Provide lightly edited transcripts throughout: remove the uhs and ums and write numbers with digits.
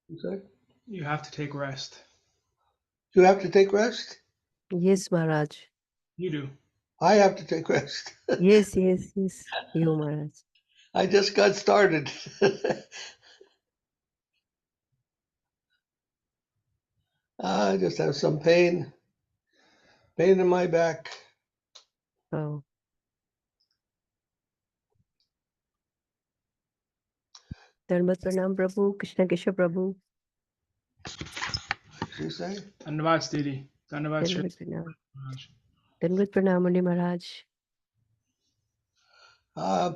You say? You have to take rest. You have to take rest? Yes, Maharaj. You do. I have to take rest. Yes, yes, yes. You, Maharaj. I just got started. I just have some pain in my back. Oh, Dharmat Pranam Prabhu, Krishna Kesha Prabhu. You say? Dhanyavad Didi. Dhanyavad Shri Dharmat Pranam. Maharaj. Dharmat Pranam Muni Maharaj.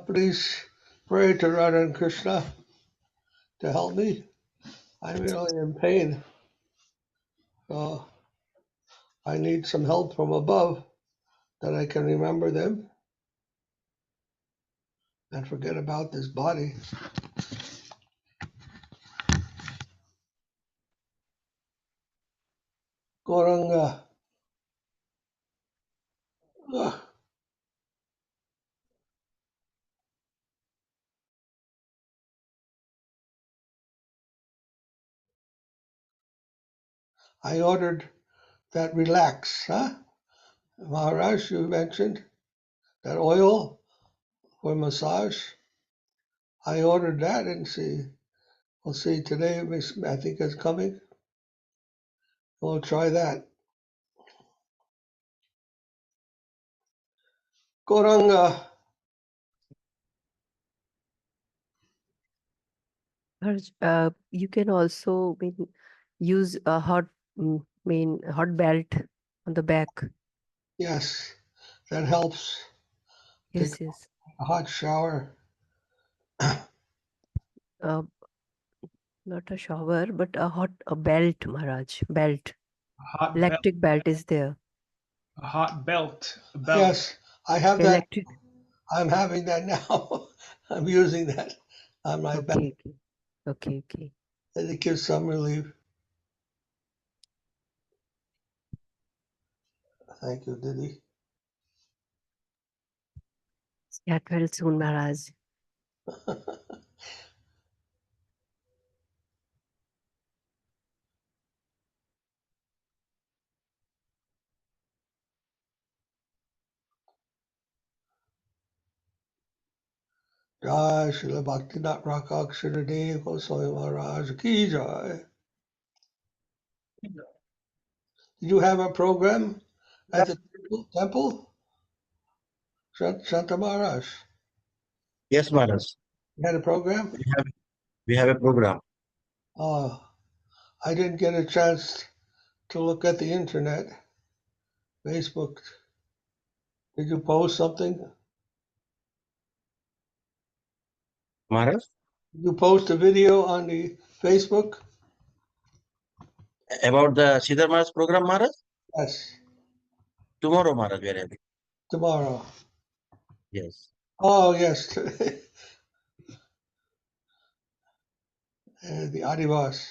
Please pray to Radha and Krishna to help me. I'm really in pain. So I need some help from above that I can remember them and forget about this body. Goranga. Ugh. I ordered that relax, huh? Maharaj, you mentioned that oil for massage. I ordered that and see. We'll see today. I think it's coming. We'll try that. Goranga. Maharaj, you can also use a hot belt on the back. Yes, that helps. Take Yes, yes. a hot shower. Uh, Not a shower, but a belt, Maharaj. Belt. A hot belt. Electric belt is there. A hot belt. A belt. Yes, I have that. Electric. I'm having that now. I'm using that on my back. Okay, okay. Okay, okay. And it gives some relief. Thank you, Didi. Get well soon, Maharaj. Jai Srila Bhakti Rakshak Sridhara Dev-Goswami Maharaj Ki Jai. Did you have a program at the temple? Shanta Maharaj? Yes, Maharaj. You had a program? We have a program. I didn't get a chance to look at the internet, Facebook. Did you post something? Maharaj, Did you post a video on the Facebook? about the Sridhar Maharaj program, Maharaj? Yes, Tomorrow, Maharaj, we are having. tomorrow. Yes. Oh, yes. The Adivas.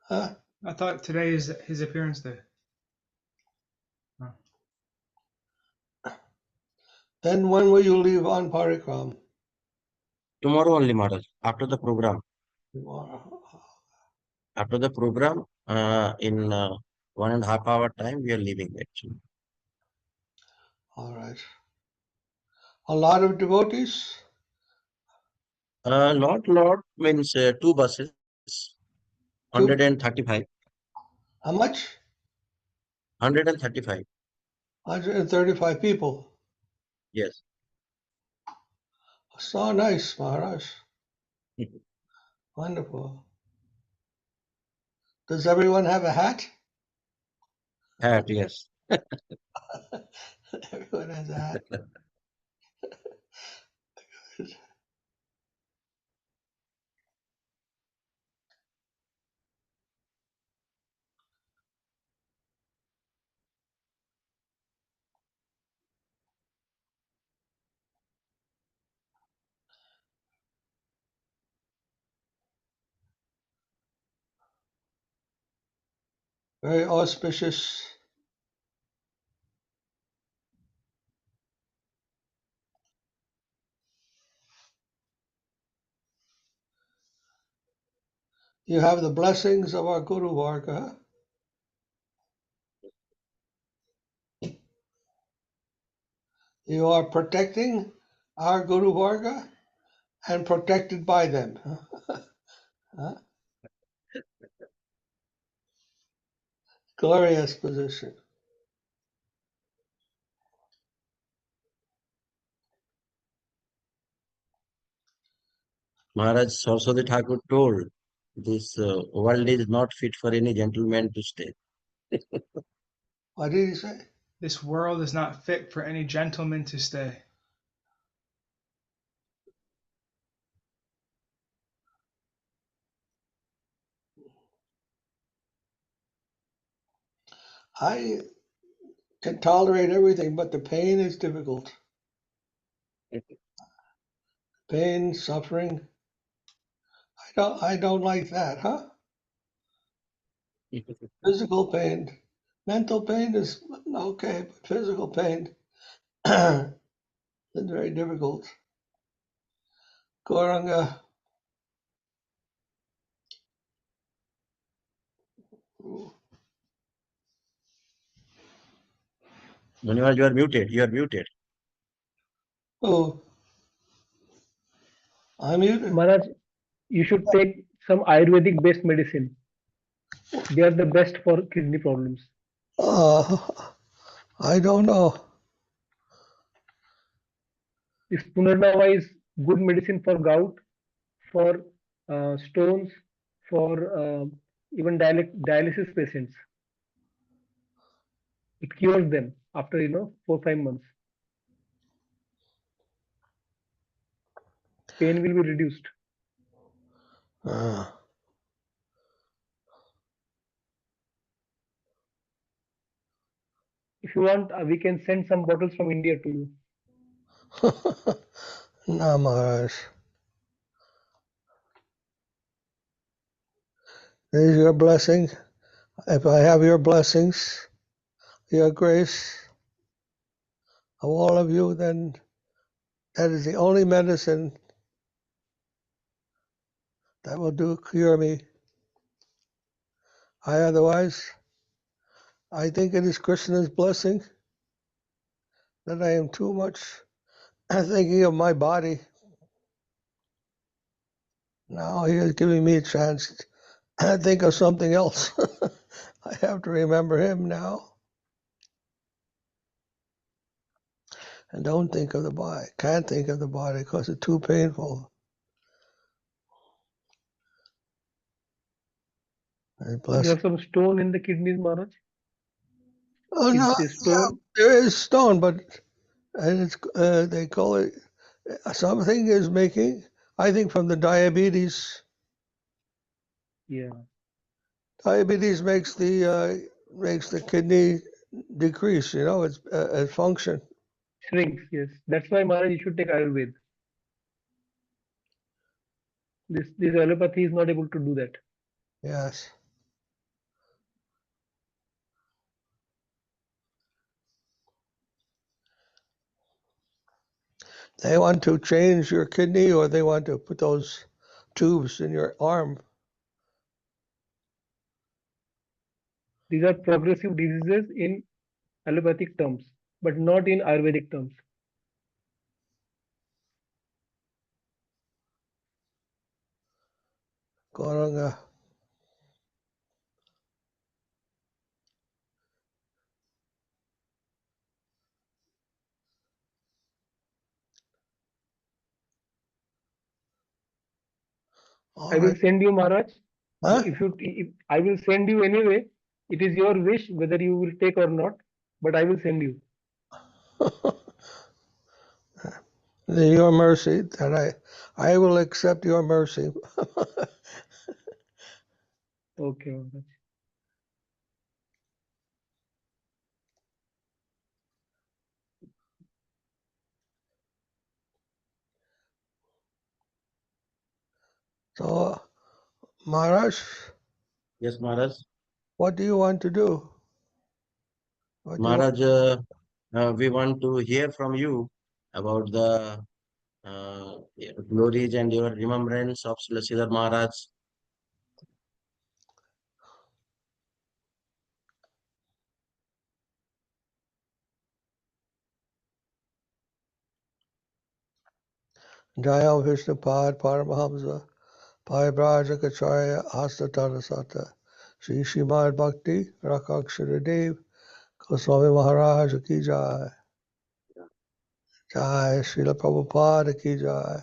Huh? I thought today is his appearance day. Then when will you leave on Parikram? Tomorrow only, Maharaj. After the program. Tomorrow. After the program, in 1.5 hour time, we are leaving actually. All right. A lot of devotees? Lot means 2 buses, 135. How much? 135. 135 people. Yes. So nice, Maharaj. Wonderful. Does everyone have a hat? Hat, yes. Everyone has a hat. Very auspicious. You have the blessings of our Guru Varga. You are protecting our Guru Varga and protected by them. Huh? Glorious position. Maharaj Saraswati Thakur told, this world is not fit for any gentleman to stay. What did he say? This world is not fit for any gentleman to stay. I can tolerate everything, but the pain is difficult. Pain, suffering. I don't like that, huh? Physical pain. Mental pain is okay, but physical pain is very difficult. Gauranga. Whenever you are muted, you are muted. Oh, I'm muted. Maharaj, you should take some Ayurvedic based medicine. They are the best for kidney problems. I don't know. This Punarnava is good medicine for gout, for stones, for even dialysis patients. It cures them after 4-5 months. Pain will be reduced. Uh, If you want, we can send some bottles from India to you. no, Maharaj. There's your blessing. If I have your blessings, your grace of all of you, then that is the only medicine that will cure me. Otherwise, I think it is Krishna's blessing that I am too much thinking of my body. Now he is giving me a chance to think of something else. I have to remember him now. And don't think of the body. Can't think of the body because it's too painful. You have some stone in the kidneys, Maharaj? Oh no, Is stone? yeah, there is stone, but it's they call it something is making. I think from the diabetes. Yeah. Diabetes makes the kidney decrease. Its function. Shrinks, yes. That's why, Maharaj, you should take Ayurveda. This allopathy is not able to do that. Yes. They want to change your kidney, or they want to put those tubes in your arm. These are progressive diseases in allopathic terms, but not in Ayurvedic terms. Gauranga. I will send you, Maharaj. Huh? If I will send you anyway, it is your wish whether you will take or not, but I will send you. Your mercy that I will accept your mercy. Okay, Maharaj. So, Maharaj, Yes, Maharaj. what do you want to do? Maharaj, we want to hear from you about the glories and your remembrance of Srila Sridhar Maharaj. Jaya Vishnupad Paramahamsa Parivrajak Acharya Hastatana Sata Sri Srimad Bhakti Rakshak Sridhara Goswami Maharaja ki jai. Jai Srila Prabhupada ki jai.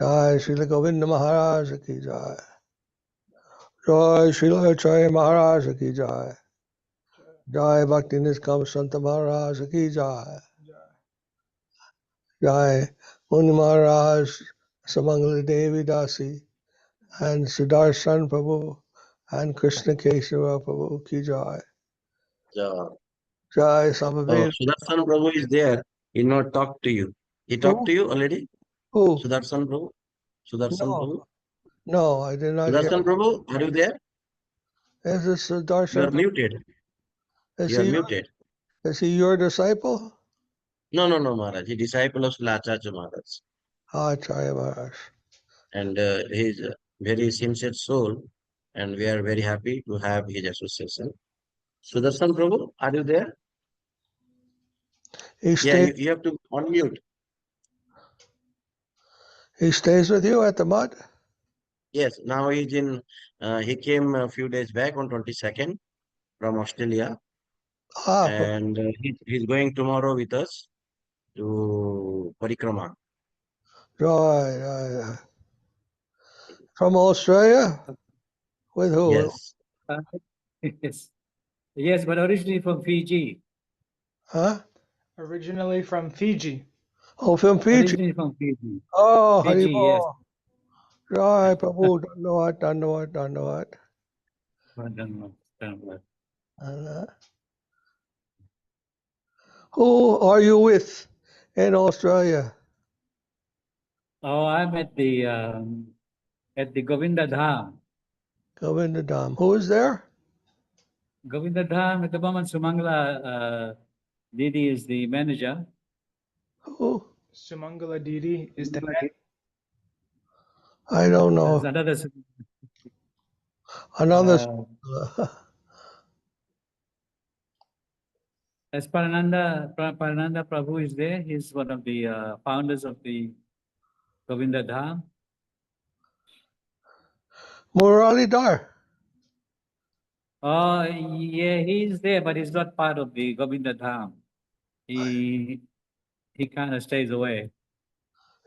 Jai Srila Govinda Maharaja ki jai. Jai Srila Acharya Maharaja ki jai. Jai Bhakti Niskama Shanta Maharaja ki jai. Jai Muni Maharaj Samangala Devi Dasi and Sudarshan Prabhu and Krishna Kesava Prabhu ki jai. Yeah. Jai Oh, Samaveda. Sudarshan Prabhu is there. He not talk to you. He talked to Who? you already? Who? Sudarshan Prabhu? Sudarshan No, Prabhu? no, I did not hear. Sudarshan Prabhu, are you there? Is this You Sudarshan are Prabhu? muted. Is You are he, muted. is he your disciple? No, Maharaj. He disciple of Srila Acharya Maharaj. Acharya Maharaj. And he is a very sincere soul. And we are very happy to have his association. Sudarshan Prabhu, are you there? He Yeah, stays. you have to unmute. He stays with you at the mud. Yes, now he's in, he came a few days back on 22nd from Australia. From And he's going tomorrow with us to Parikrama. right. From Australia. With who? Yes. Yes. Yes, but originally from Fiji. Huh? Originally from Fiji. Oh, from Fiji. Originally from Fiji. Oh, Fiji, yes. Haribol. Jai Prabhu. Dandavad. Uh, Who are you with in Australia? Oh, I'm at the Govinda Dham. Govinda Dham. Who is there? Govinda Dham at the moment. Sumangala Didi is the manager. Who? Sumangala Didi is the head. I don't There's know. another Another. as Parananda Prabhu is there. He's one of the founders of the Govinda Dham. Murali Dar. Oh, yeah, he's there, but he's not part of the Govinda Dham. He kind of stays away.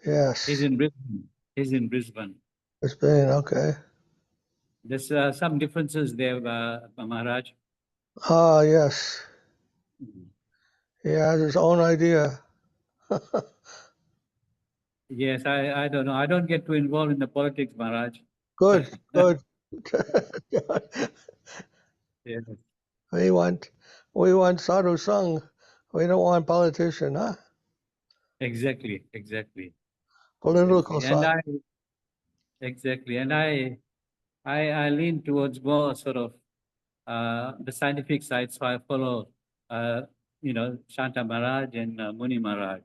Yes. He's in Brisbane. It's been okay. There's some differences there, Maharaj. Ah, yes. He has his own idea. Yes, I don't know. I don't get too involved in the politics, Maharaj. Good. Yes, we want sadhu sang. We don't want politician, huh? exactly. Political And sadhu. I lean towards more sort of the scientific side, so I follow Shanta Maharaj and Muni Maharaj.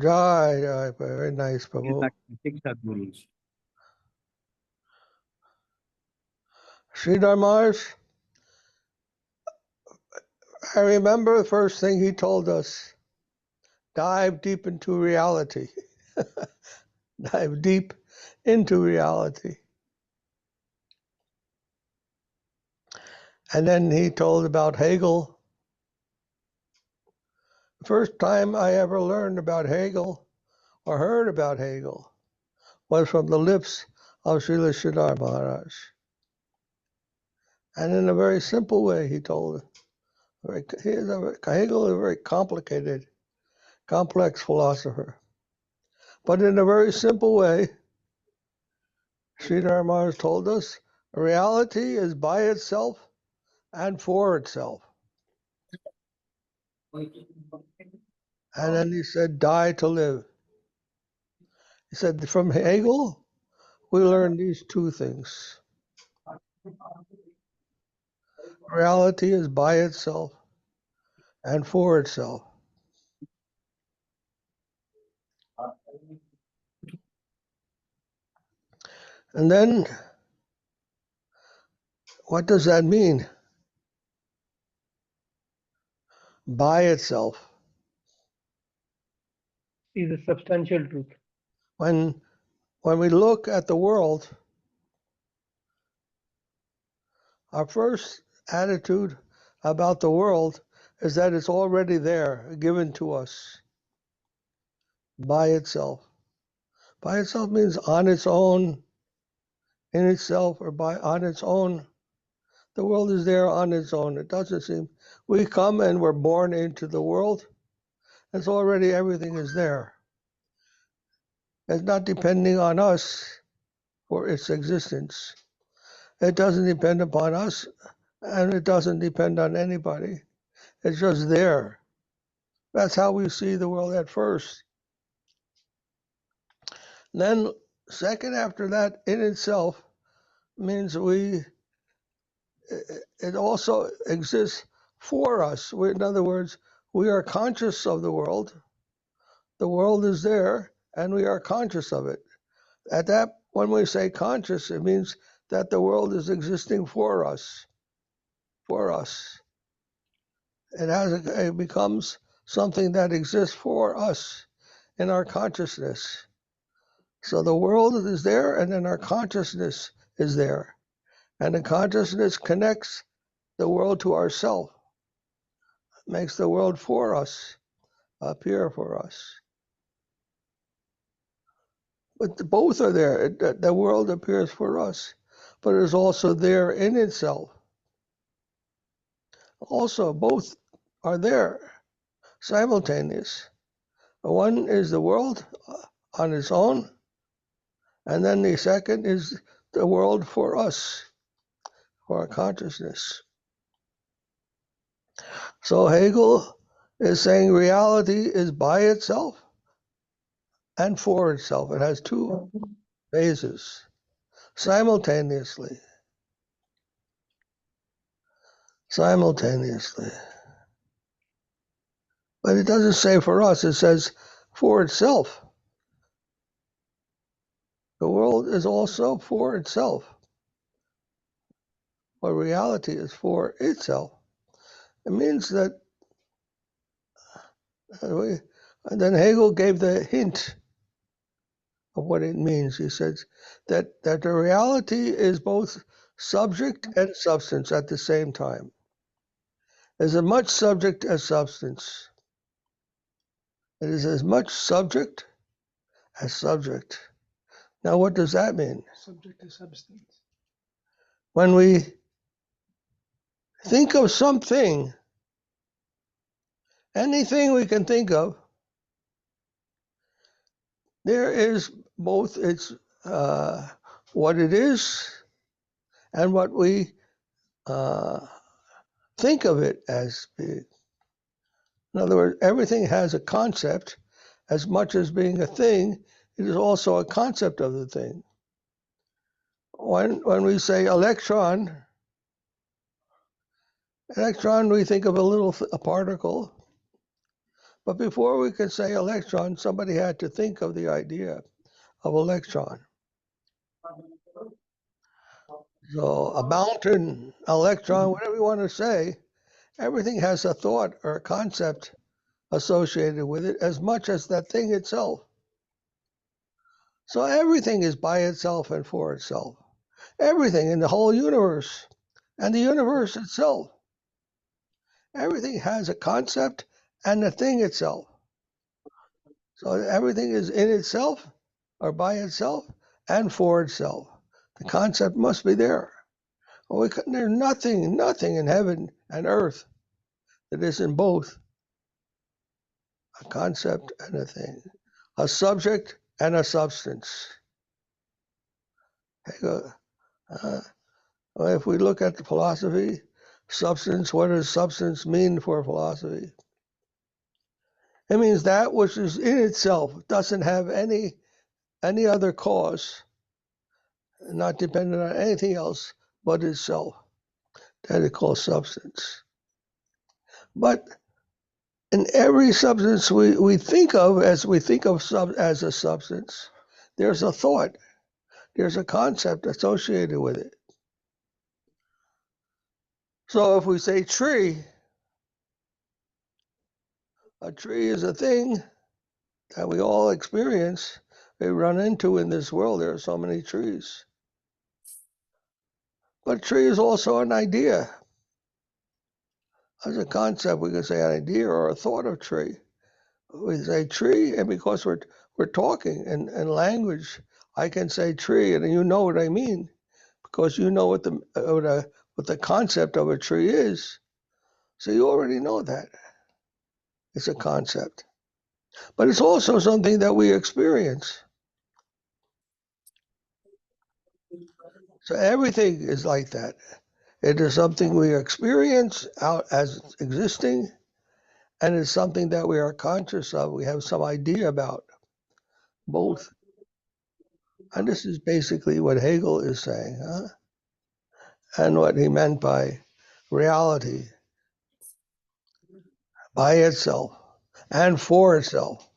Jai, very nice, These Prabhu. are Siksha gurus. Sridhar Maharaj, I remember the first thing he told us, dive deep into reality. Dive deep into reality. And then he told about Hegel. The first time I ever learned about Hegel or heard about Hegel was from the lips of Srila Sridhara Maharaj. And in a very simple way, he told it. Hegel is a very complicated, complex philosopher. But in a very simple way, Sridhar Maharaj told us, reality is by itself and for itself. And then he said, die to live. He said, from Hegel, we learn these two things. Reality is by itself and for itself. And then, what does that mean? By itself. is a substantial truth. When we look at the world, our first attitude about the world is that it's already there, given to us by itself. By itself means on its own, in itself, or on its own. The world is there on its own. It doesn't seem, we come and we're born into the world. It's already, everything is there. It's not depending on us for its existence. It doesn't depend upon us, and it doesn't depend on anybody. It's just there. That's how we see the world at first. Then, second after that, in itself, means it also exists for us. In other words, we are conscious of the world. The world is there, and we are conscious of it. At that, when we say conscious, it means that the world is existing for us. For us. It becomes something that exists for us in our consciousness. So the world is there, and then our consciousness is there. And the consciousness connects the world to ourself, makes the world for us, appear for us. But both are there. The world appears for us, but it is also there in itself. Also, both are there, simultaneous. One is the world on its own, and then the second is the world for us, for our consciousness. So Hegel is saying reality is by itself and for itself. It has two phases simultaneously. Simultaneously. But it doesn't say for us, it says for itself. The world is also for itself. Or reality is for itself. It means that and then Hegel gave the hint of what it means. He says that the reality is both subject and substance at the same time. Is as much subject as substance. It is as much subject as subject. Now, what does that mean? Subject to substance. When we think of something, anything we can think of, there is both its what it is and what we think of it as being. In other words, everything has a concept. As much as being a thing, it is also a concept of the thing. When we say electron, we think of a particle. But before we could say electron, somebody had to think of the idea of electron. So a mountain, electron, whatever you want to say, everything has a thought or a concept associated with it as much as that thing itself. So everything is by itself and for itself. Everything in the whole universe and the universe itself. Everything has a concept and the thing itself. So everything is in itself or by itself and for itself. The concept must be there. There's nothing in heaven and earth that isn't both a concept and a thing, a subject and a substance. If we look at the philosophy, substance, what does substance mean for philosophy? It means that which is in itself, doesn't have any other cause, not dependent on anything else but itself. That is called substance. But in every substance we think of as as a substance, there's a thought, there's a concept associated with it. So if we say tree, a tree is a thing that we all experience, we run into in this world. There are so many trees. But tree is also an idea. As a concept, we can say an idea or a thought of tree. We say tree, and because we're talking in language, I can say tree, and you know what I mean, because you know what the concept of a tree is. So you already know that. It's a concept. But it's also something that we experience. So everything is like that. It is something we experience out as existing, and it's something that we are conscious of. We have some idea about both. And this is basically what Hegel is saying, huh? And what he meant by reality, by itself and for itself.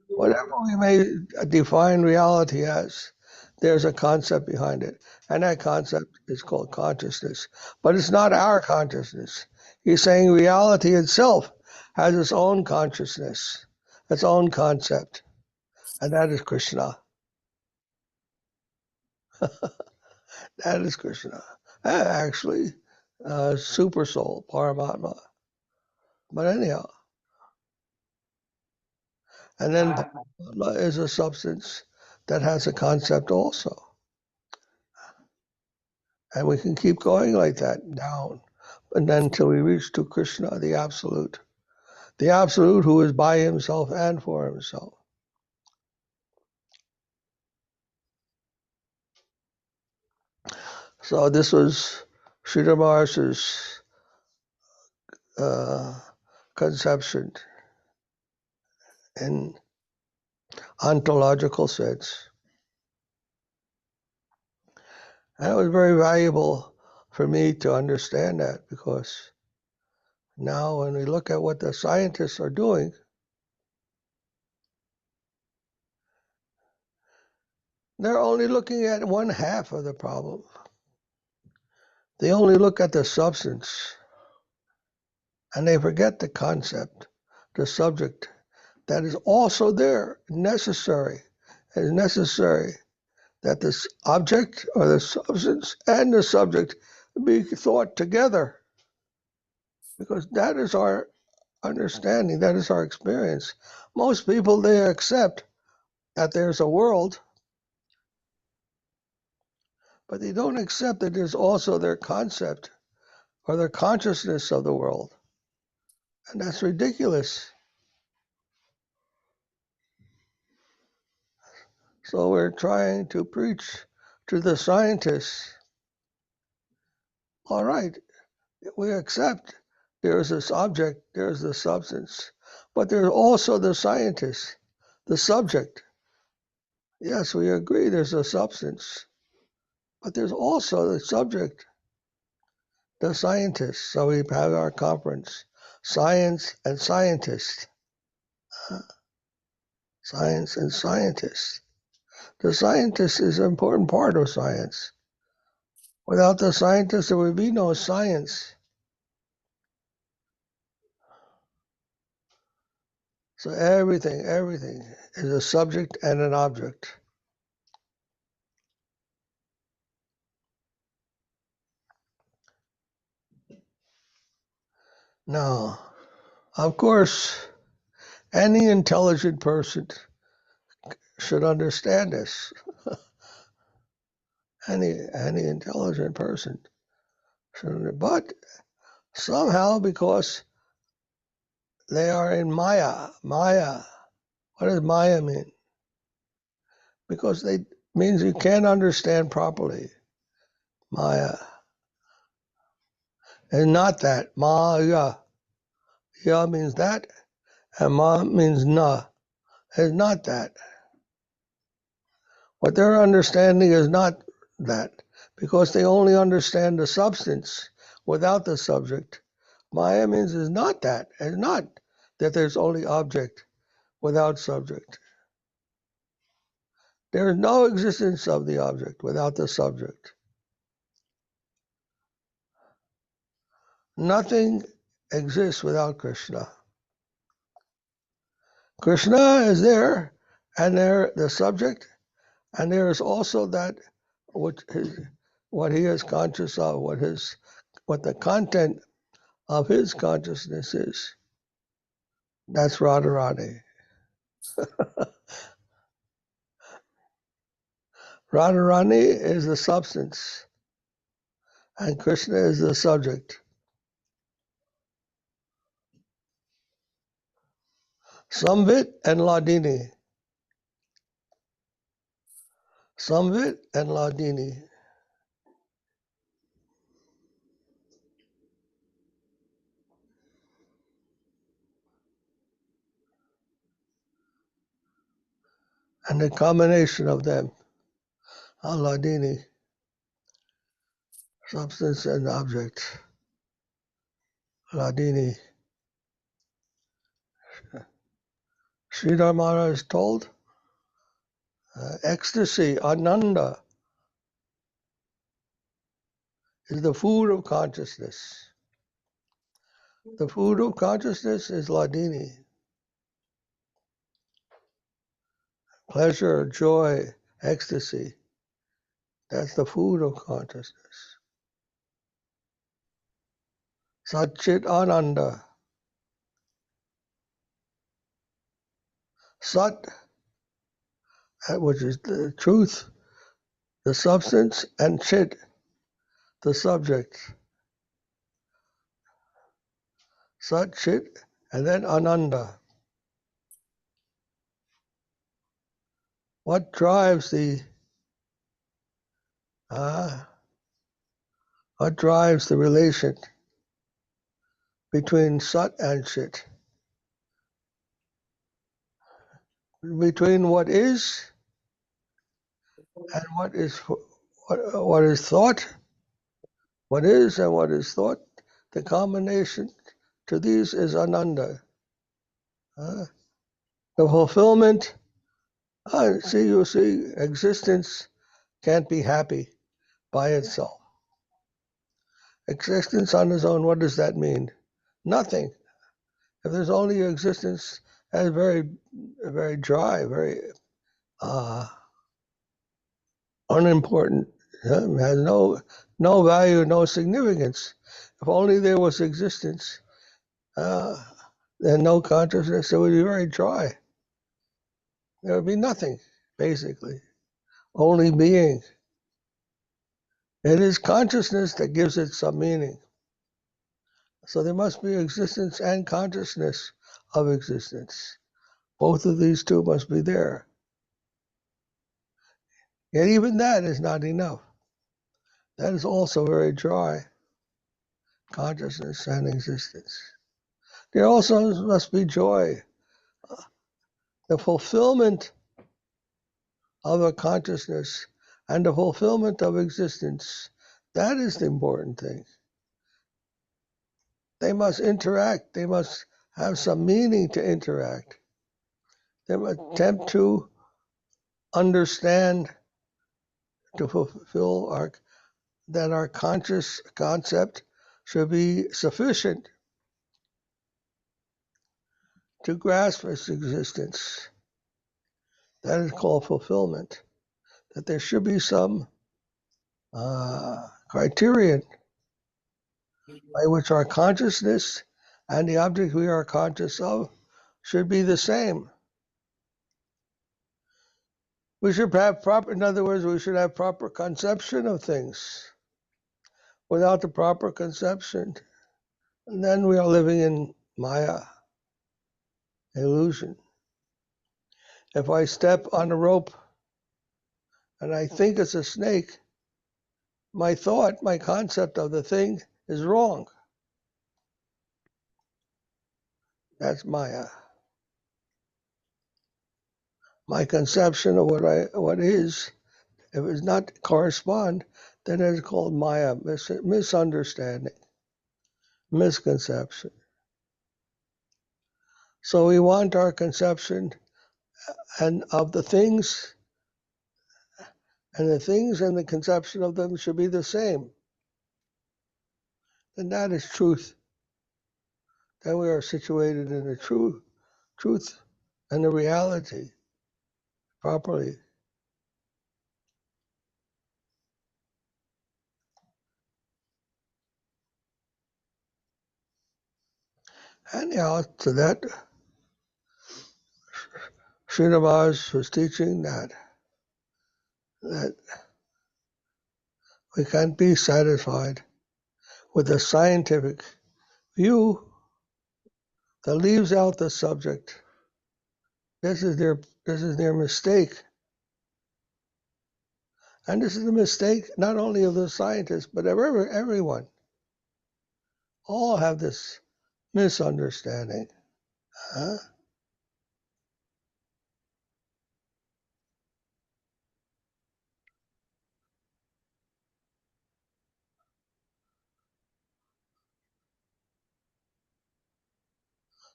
Whatever we may define reality as, there's a concept behind it. And that concept is called consciousness. But it's not our consciousness. He's saying reality itself has its own consciousness, its own concept. And that is Krishna. That is Krishna. Actually, super soul, Paramatma. But anyhow, and then Paramatma is a substance that has a concept also. And we can keep going like that down, and then until we reach to Krishna, the Absolute who is by himself and for himself. So this was Sridhar Maharaj's conception in ontological sense. And it was very valuable for me to understand that, because now when we look at what the scientists are doing, they're only looking at one half of the problem. They only look at the substance, and they forget the concept, the subject that is also there, necessary. It is necessary that this object or the substance and the subject be thought together, because that is our understanding, that is our experience. Most people, they accept that there's a world, but they don't accept that there's also their concept or their consciousness of the world. And that's ridiculous. So we're trying to preach to the scientists, all right, we accept there's this object, there's the substance, but there's also the scientist, the subject. Yes, we agree there's a substance, but there's also the subject, the scientist. So we have our conference, Science and Scientists. Science and Scientists. The scientist is an important part of science. Without the scientist, there would be no science. So everything is a subject and an object. Now, of course, any intelligent person should understand this. Any intelligent person should, but somehow, because they are in Maya. What does Maya mean? Because they means you can't understand properly. Maya. And not that. Maya. Ya means that, and Ma means na. It's not that. What they're understanding is not that, because they only understand the substance without the subject. Maya means is not that. It's not that there's only object without subject. There is no existence of the object without the subject. Nothing exists without Krishna. Krishna is there, and there the subject, and there is also that what he is conscious of, what the content of his consciousness is. That's Radharani. Radharani is the substance, and Krishna is the subject. Samvit and Ladini. Samvit and Ladini. And the combination of them, Ladini, substance and object. Ladini. Sridhar Maharaj is told, ecstasy, ananda, is the food of consciousness. The food of consciousness is Ladini. Pleasure, joy, ecstasy. That's the food of consciousness. Satchit Ananda. Sat, which is the truth, the substance, and Chit, the subject. Sat, Chit, and then Ananda. What drives the relation between Sat and Chit? Between what is and what is thought, what is and what is thought, the combination to these is Ananda. The fulfillment, you see, existence can't be happy by itself. Existence on its own, what does that mean? Nothing. If there's only existence, that's very, very dry, very unimportant. Has no value, no significance. If only there was existence, and no consciousness, it would be very dry. There would be nothing, basically. Only being. It is consciousness that gives it some meaning. So there must be existence and consciousness of existence. Both of these two must be there. Yet even that is not enough. That is also very dry. Consciousness and existence. There also must be joy. The fulfillment of a consciousness and the fulfillment of existence. That is the important thing. They must interact. They must have some meaning to interact. They must attempt to understand, to fulfill that our conscious concept should be sufficient to grasp its existence. That is called fulfillment. That there should be some criterion by which our consciousness and the object we are conscious of should be the same. We should have in other words, we should have proper conception of things. Without the proper conception, and then we are living in Maya, illusion. If I step on a rope and I think it's a snake, my concept of the thing is wrong. That's Maya. My conception of what is, if it does not correspond, then it's called Maya, misunderstanding, misconception. So we want our conception and of the things, and the things and the conception of them should be the same. And that is truth. Then we are situated in the truth and the reality properly. Anyhow, to that, Srila Maharaj was teaching that we can't be satisfied with a scientific view that leaves out the subject. This is their mistake. And this is the mistake not only of the scientists, but of everyone. All have this misunderstanding. Huh?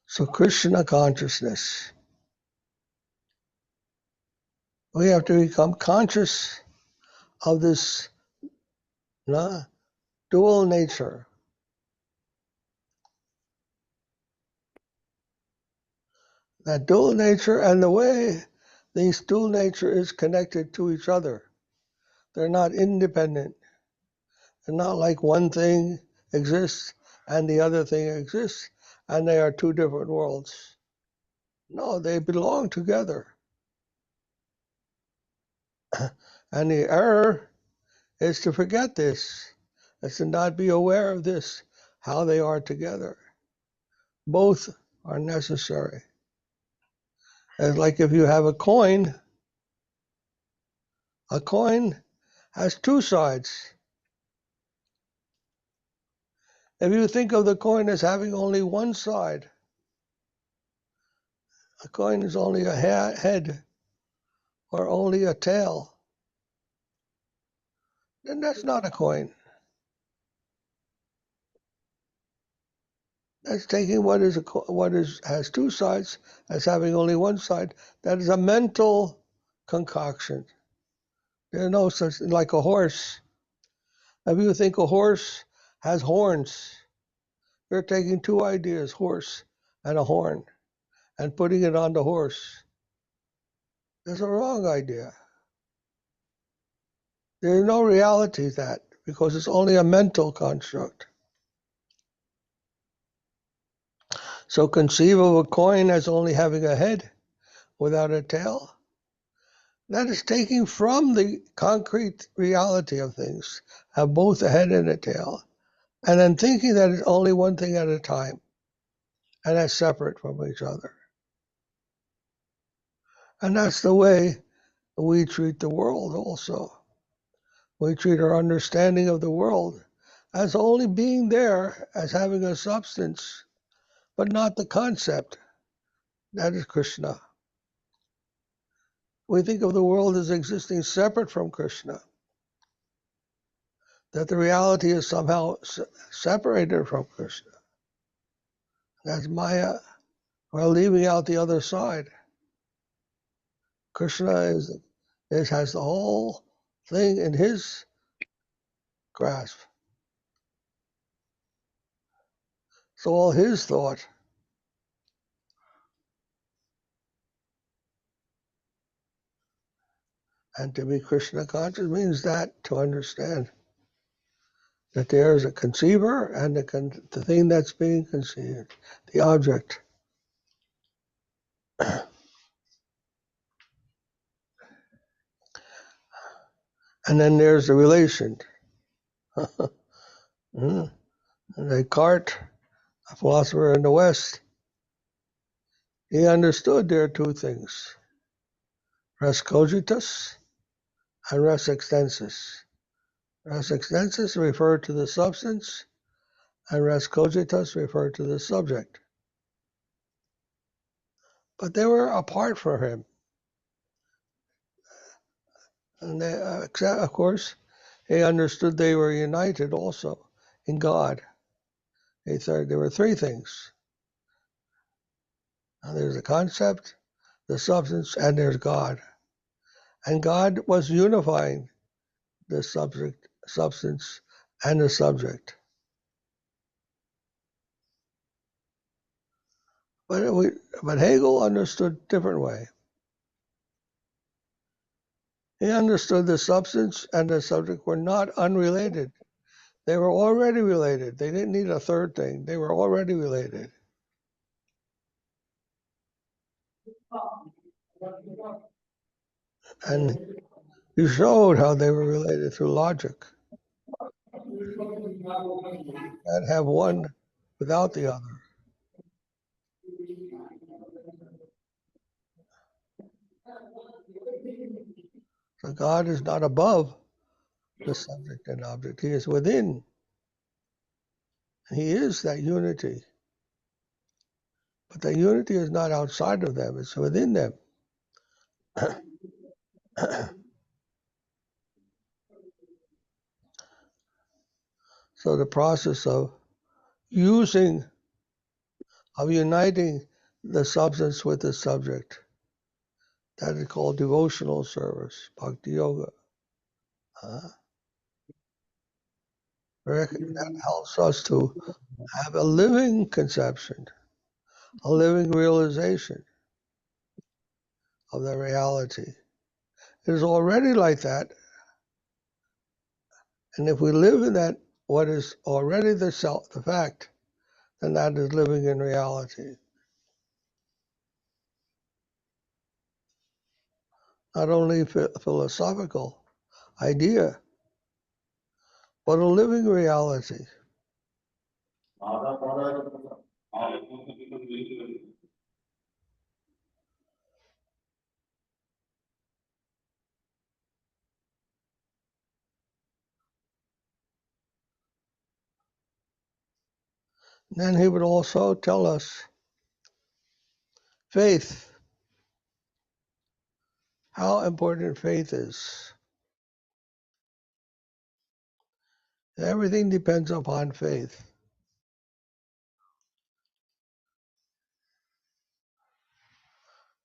So Krishna consciousness. We have to become conscious of this dual nature. That dual nature and the way this dual nature is connected to each other. They're not independent. They're not like one thing exists and the other thing exists and they are two different worlds. No, they belong together. And the error is to forget this, is to not be aware of this, how they are together. Both are necessary. It's like if you have a coin has two sides. If you think of the coin as having only one side, a coin is only a head or only a tail, then that's not a coin. That's taking what has two sides as having only one side. That is a mental concoction. There's no such thing like a horse. If you think a horse has horns, you're taking two ideas, horse and a horn, and putting it on the horse. That's a wrong idea. There's no reality to that because it's only a mental construct. So conceive of a coin as only having a head without a tail. That is taking from the concrete reality of things, have both a head and a tail, and then thinking that it's only one thing at a time, and that's separate from each other. And that's the way we treat the world also. We treat our understanding of the world as only being there, as having a substance, but not the concept. That is Krishna. We think of the world as existing separate from Krishna, that the reality is somehow separated from Krishna. That's Maya. We're leaving out the other side. Krishna has the whole thing in his grasp. It's all his thought. And to be Krishna conscious means that, to understand that there is a conceiver and the thing that's being conceived, the object. And then there's the relation. Descartes, a philosopher in the West, he understood there are two things, res cogitus and res extensus. Res extensus referred to the substance, and res cogitus referred to the subject. But they were apart from him. And they, of course, he understood they were united also in God. He thought there were three things. Now, there's the concept, the substance, and there's God. And God was unifying the substance, and the subject. But Hegel understood a different way. He understood the substance and the subject were not unrelated. They were already related. They didn't need a third thing. They were already related. And he showed how they were related through logic. And have one without the other. So God is not above the subject and object. He is within. He is that unity. But the unity is not outside of them, it's within them. So the process of uniting the substance with the subject, that is called devotional service, bhakti yoga. That helps us to have a living conception, a living realization of the reality. It is already like that. And if we live in that, what is already the self, the fact, then that is living in reality. Not only a philosophical idea, but a living reality. Then he would also tell us faith, how important faith is. Everything depends upon faith.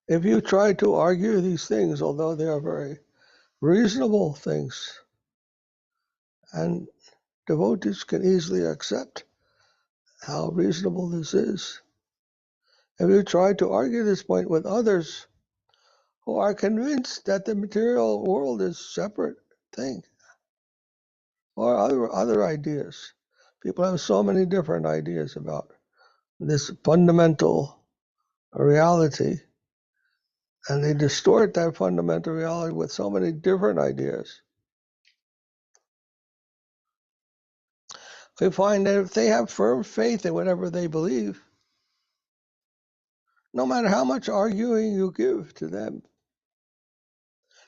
If you try to argue these things, although they are very reasonable things, and devotees can easily accept how reasonable this is. If you try to argue this point with others who are convinced that the material world is a separate thing, or other ideas, people have so many different ideas about this fundamental reality, and they distort that fundamental reality with so many different ideas. We find that if they have firm faith in whatever they believe, no matter how much arguing you give to them,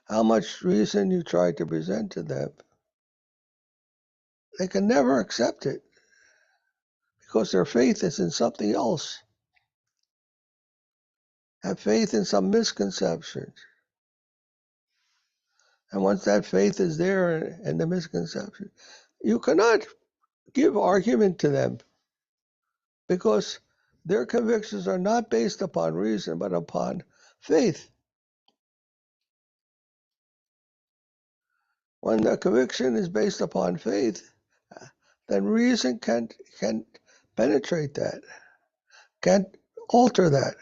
how much reason you try to present to them, they can never accept it because their faith is in something else. Have faith in some misconception. And once that faith is there and the misconception, you cannot give argument to them because their convictions are not based upon reason but upon faith. When the conviction is based upon faith, then reason can't penetrate that, can't alter that.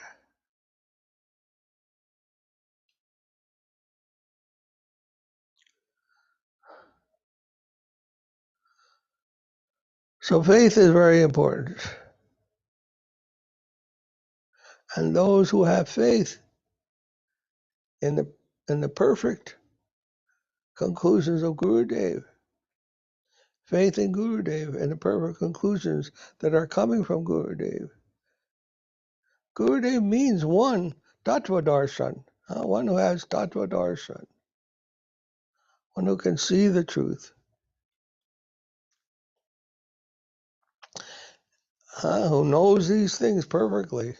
So faith is very important. And those who have faith in the perfect conclusions of Gurudev, faith in Gurudev and the perfect conclusions that are coming from Gurudev. Gurudev means one, Tattva Darshan, one who has Tattva Darshan, one who can see the truth, who knows these things perfectly.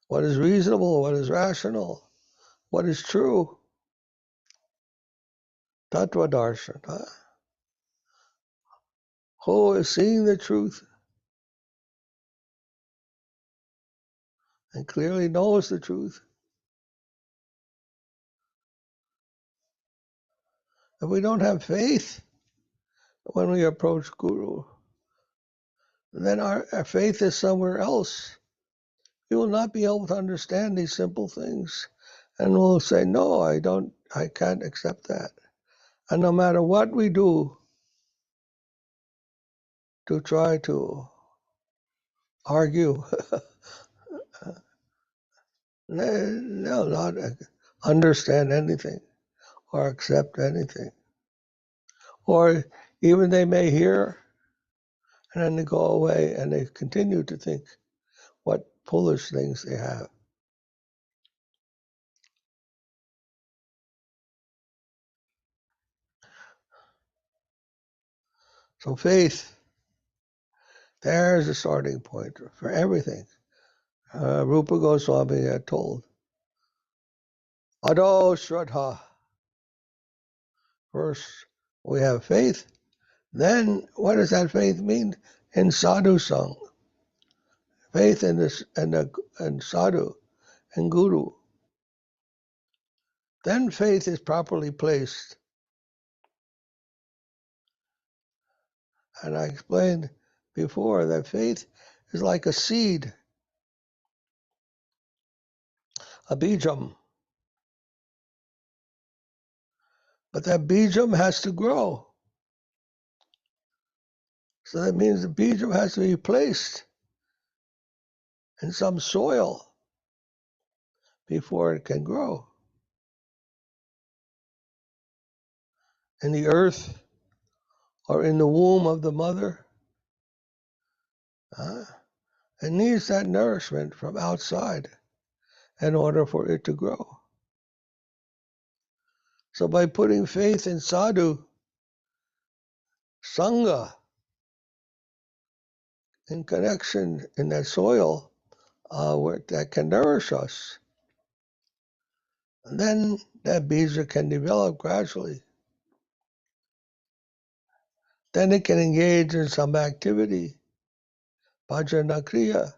What is reasonable, what is rational, what is true. Tattva Darshan, who is seeing the truth and clearly knows the truth. If we don't have faith when we approach Guru, then our faith is somewhere else. We will not be able to understand these simple things. And we'll say, no, I can't accept that. And no matter what we do to try to argue, they'll not understand anything or accept anything. Or even they may hear and then they go away and they continue to think what foolish things they have. So faith, there's a starting point for everything. Rupa Goswami had told, Ado Shraddha. First, we have faith. Then, what does that faith mean? In sadhu sang. Faith in this and sadhu and guru. Then faith is properly placed. And I explained before that faith is like a seed, a bijam. But that bijam has to grow. So that means the bijam has to be placed in some soil before it can grow. In the earth or in the womb of the mother, it needs that nourishment from outside in order for it to grow. So by putting faith in sadhu, sangha, in connection in that soil that can nourish us, and then that bija can develop gradually. Then it can engage in some activity, bhajana kriya,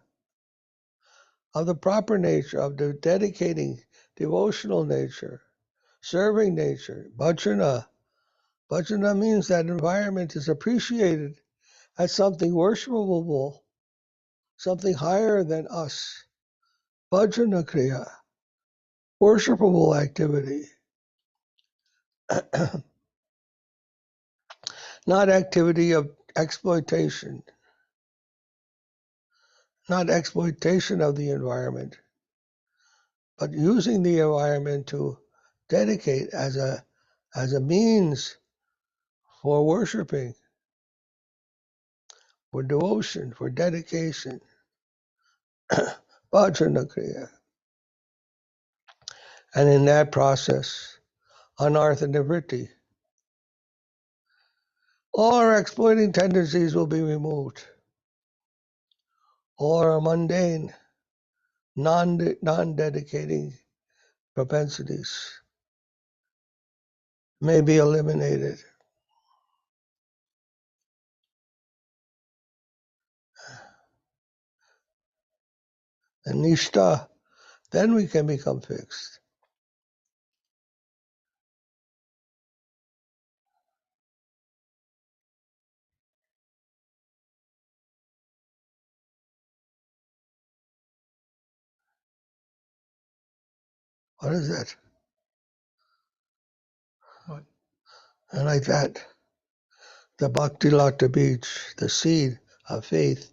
of the proper nature, of the dedicating, devotional nature, serving nature, bhajana. Bhajana means that environment is appreciated as something worshipable, something higher than us. Bhajana kriya, worshipable activity. Not activity of exploitation, not exploitation of the environment, but using the environment to dedicate as a means for worshiping, for devotion, for dedication. Bhajana kriya. And in that process, anartha nivritti, all our exploiting tendencies will be removed. All our mundane, non-dedicating propensities may be eliminated. And nishta, then we can become fixed. What is that? What? And like that, the bhakti lata beach, the seed of faith,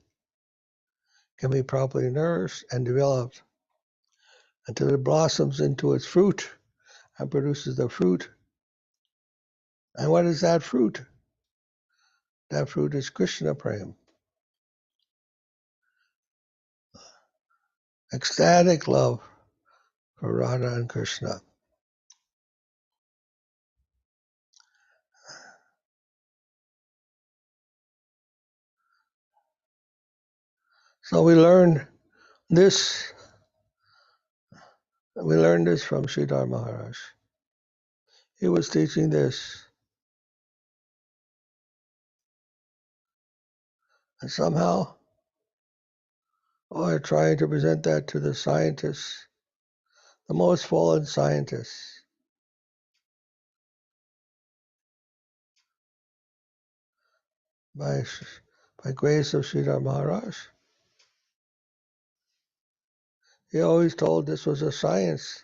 can be properly nourished and developed until it blossoms into its fruit and produces the fruit. And what is that fruit? That fruit is Krishna Prem, ecstatic love for Radha and Krishna. So we learned this. We learned this from Sridhar Maharaj. He was teaching this. And somehow, we're trying to present that to the scientists, the most fallen scientists. By by grace of Sridhar Maharaj. He always told this was a science,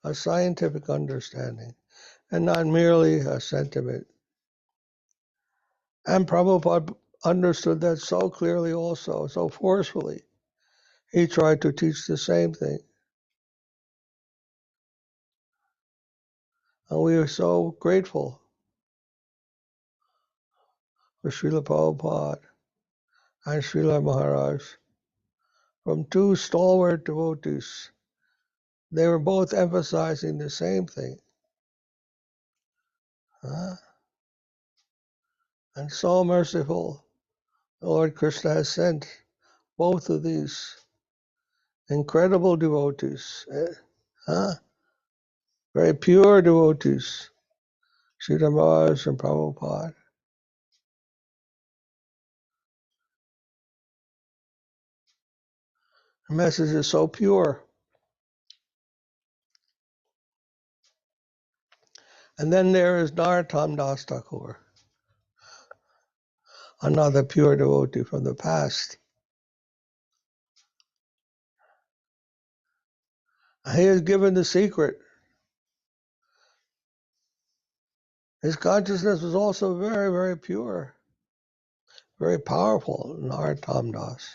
a scientific understanding, and not merely a sentiment. And Prabhupada understood that so clearly also, so forcefully. He tried to teach the same thing. And we are so grateful for Srila Prabhupada and Srila Maharaj from two stalwart devotees. They were both emphasizing the same thing. And so merciful, the Lord Krishna has sent both of these incredible devotees, very pure devotees, Srila Maharaj and Prabhupada. The message is so pure. And then there is Narottam Das Thakur, another pure devotee from the past. He is given the secret. His consciousness was also very, very pure, very powerful, Narottam Das.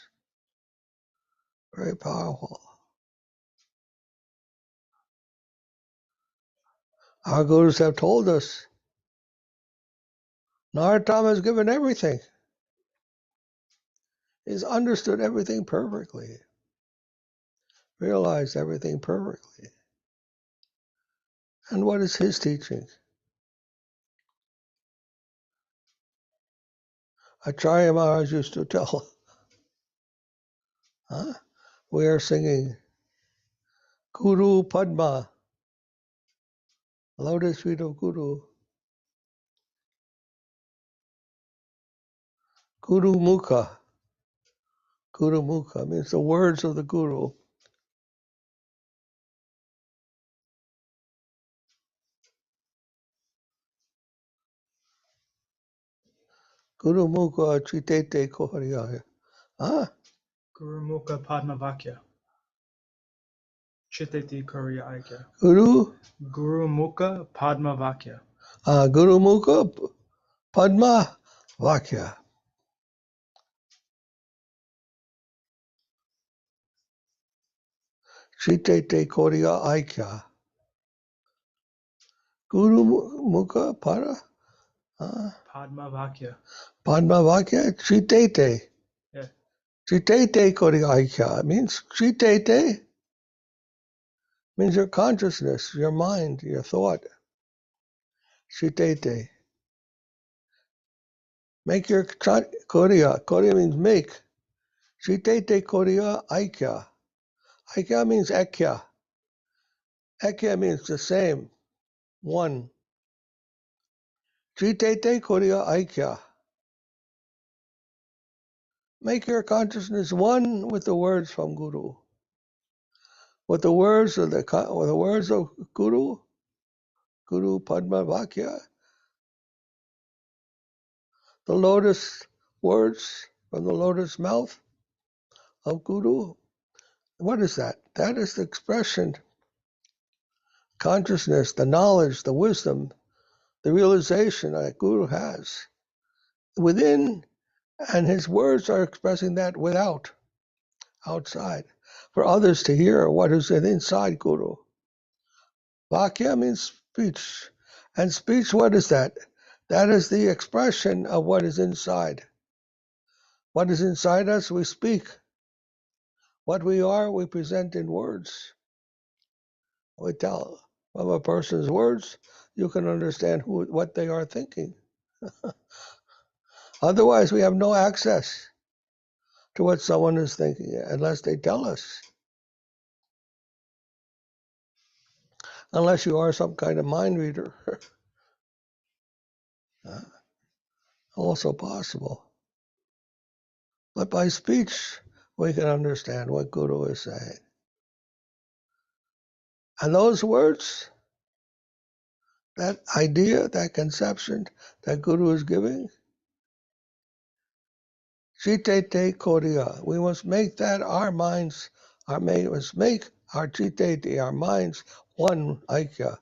Very powerful. Our gurus have told us Narottam has given everything. He's understood everything perfectly, realized everything perfectly. And what is his teaching? Acharya Maharaj used to tell, we are singing Guru Padma, lotus feet of Guru. Guru Mukha. Guru Mukha means the words of the Guru. Guru Mukha Chitete Kohariyaya. Guru Mukha Padma Vakya. Chiteti Kuriya Aikya. Guru Mukha Padma Vakya. Guru Mukha Padma Vakya. Chitete Korea Aikya. Guru Mukha Para Padma Vakya. Padma Vakya Chitete. Yeah. Chitete Korea Aikya means Chitete means your consciousness, your mind, your thought. Chitete. Make your Korea. Korea means make. Chitete Korea Aikya. Aikya means Ekya. Ekya means the same, one. Chitete Korea Aikya. Make your consciousness one with the words from Guru. With the words of Guru, Guru Padma Vakya, the lotus words from the lotus mouth of Guru. What is that? That is the expression, consciousness, the knowledge, the wisdom, the realization that Guru has within, and his words are expressing that without, outside, for others to hear what is inside Guru. Vakya means speech. And speech, what is that? That is the expression of what is inside. What is inside us, we speak. What we are, we present in words. We tell. From a person's words, you can understand what they are thinking. Otherwise, we have no access to what someone is thinking unless they tell us. Unless you are some kind of mind reader. Also possible. But by speech, we can understand what Guru is saying. And those words, that idea, that conception that Guru is giving, Chitete Koriya. We must make that our minds, must make our chitete, our minds, one aikya.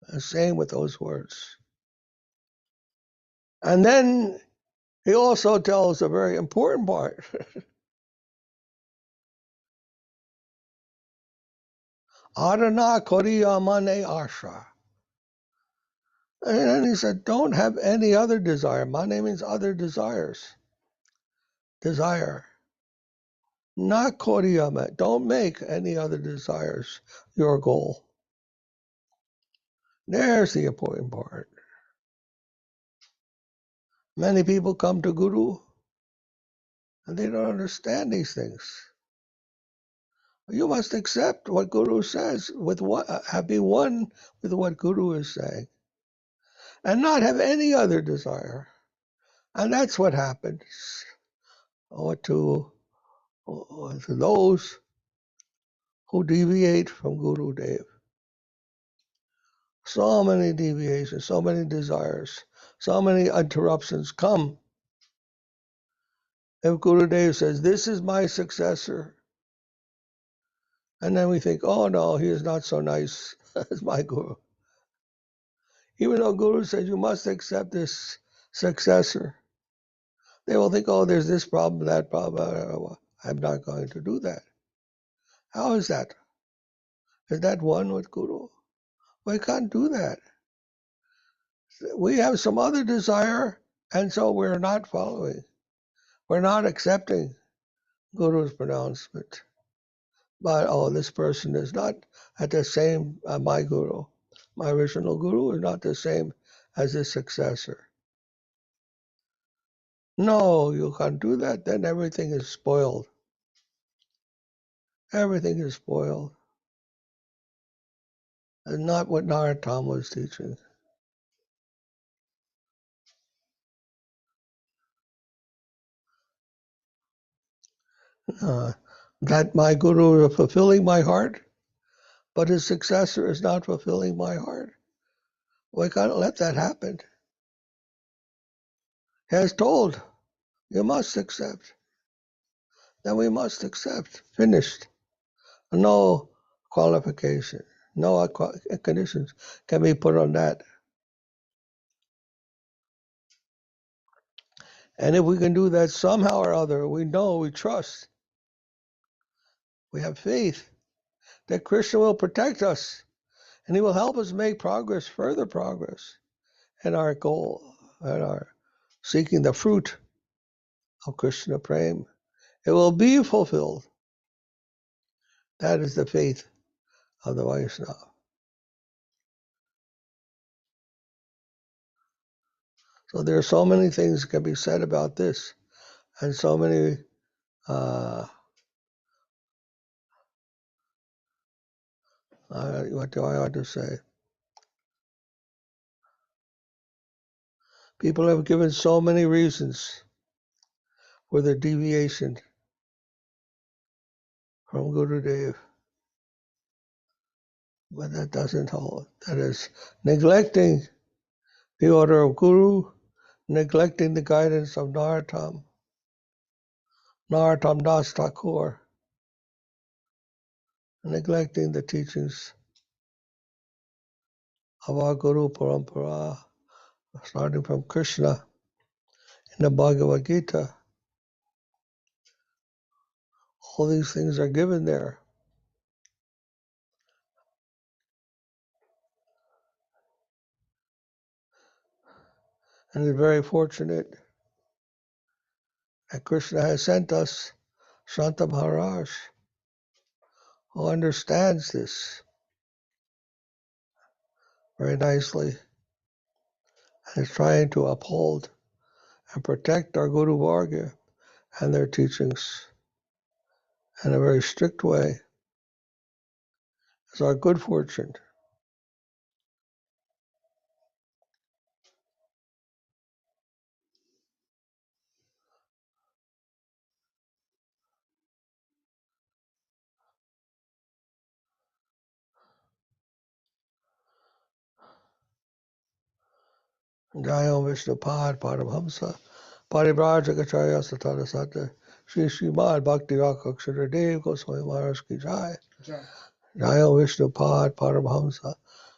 The same with those words. And then he also tells a very important part. Adana Koriya Mane Asha. And then he said, don't have any other desire. Mane means other desires. Desire. Not Koriyama. Don't make any other desires your goal. There's the important part. Many people come to Guru and they don't understand these things. You must accept what Guru says, be one with what Guru is saying, and not have any other desire. And that's what happens to those who deviate from Guru Dev. So many deviations, so many desires, so many interruptions come. If Guru Dev says, this is my successor, and then we think, oh no, he is not so nice as my Guru. Even though Guru says you must accept this successor, they will think, oh, there's this problem, that problem. I'm not going to do that. How is that? Is that one with Guru? We can't do that. We have some other desire, and so we're not following. We're not accepting Guru's pronouncement. But, oh, this person is not at the same, my Guru. My original Guru is not the same as his successor. No, you can't do that. Then everything is spoiled. Everything is spoiled. And not what Narottam was teaching. That my Guru is fulfilling my heart, but his successor is not fulfilling my heart. We can't let that happen. He has told, you must accept. Then we must accept. Finished. No qualification. No conditions can be put on that. And if we can do that somehow or other, we know, we trust, we have faith that Krishna will protect us and he will help us make progress, further progress in our goal, in our seeking the fruit of Krishna Prem. It will be fulfilled. That is the faith of the Vaishnava. So there are so many things that can be said about this, and so many what do I want to say? People have given so many reasons for their deviation from Guru Dev, but that doesn't hold. That is neglecting the order of Guru, neglecting the guidance of Narottam Das Thakur, neglecting the teachings of our Guru Parampara, starting from Krishna in the Bhagavad Gita. All these things are given there. And it's very fortunate that Krishna has sent us Shanta Maharaj, who understands this very nicely and is trying to uphold and protect our Guru Varga and their teachings in a very strict way. It's our good fortune. Jaya Vishnupad Paramhamsa Parivrajaka Satara Sata Sripad Bhakti Rakshak Sridhara Dev-Goswami Maharaj ki Jai. Jai. Jaya Vishnupad Paramahamsa